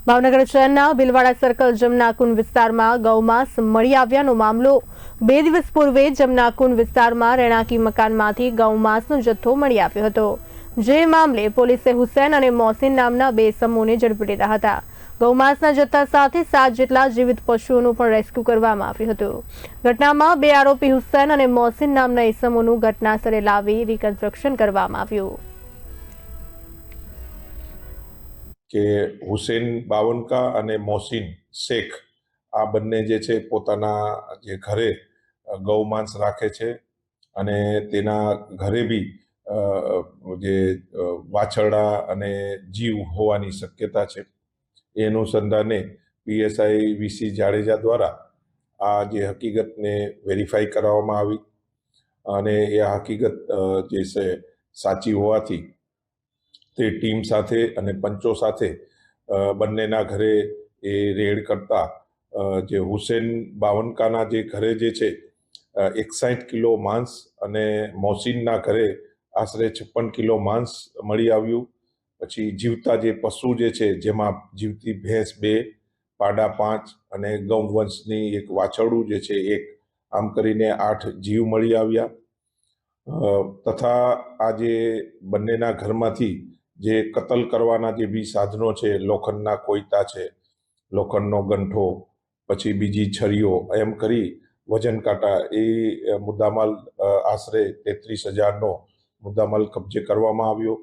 ભાવનગર શહેરના ભીલવાડા સર્કલ જમનાકુંડ વિસ્તારમાં ગૌમાંસ મળી આવ્યાનો મામલો 2 દિવસ પૂર્વે જમનાકુંડ વિસ્તારમાં રહેણાંકી મકાનમાંથી ગૌમાંસનો જથ્થો મળી આવ્યો હતો। જે મામલે પોલીસે હુસૈન અને મોહસિન નામના 2 ઇસમોને ઝડપી લીધા હતા। ગૌમાંસના જથ્થા સાથે 7 જેટલા જીવિત પશુઓનું પણ રેસ્ક્યુ કરવામાં આવ્યું હતું। ઘટનામાં 2 આરોપી હુસૈન અને મોહસિન નામના ઇસમોનું ઘટનાસ્થળે લાવી રિકન્સ્ટ્રક્શન કરવામાં આવ્યું। કે હુસૈન બાવનકા અને મોહસિન શેખ આ બંને જે છે પોતાના જે ઘરે ગૌમાંસ રાખે છે અને તેના ઘરે બી જે વાછરડા અને જીવ હોવાની શક્યતા છે। એ અનુસંધાને પીએસઆઈ વીસી જાડેજા દ્વારા આ જે હકીકતને વેરીફાઈ કરવામાં આવી અને એ હકીકત જે છે સાચી હોવાથી તે ટીમ સાથે અને પંચો સાથે બંનેના ઘરે એ રેડ કરતા જે હુસૈન બાવનકાના જે ઘરે જે છે 61 કિલો માંસ અને મોહસિનના ઘરે આશરે 56 કિલો માંસ મળી આવ્યું। પછી જીવતા જે પશુ જે છે જેમાં જીવતી ભેંસ 2, પાડા 5 અને ગૌવંશની એક વાછરડું જે છે 1, આમ કરીને 8 જીવ મળી આવ્યા। તથા આ જે બંનેના ઘરમાંથી જે કતલ કરવાના જે બી સાધનો છે, લોખંડના કોયતા છે, લોખંડનો ગંઠો, પછી બીજી છરીઓ, એમ કરી વજન કાંટા એ મુદ્દામાલ આશરે 33,000નો મુદ્દામાલ કબજે કરવામાં આવ્યો।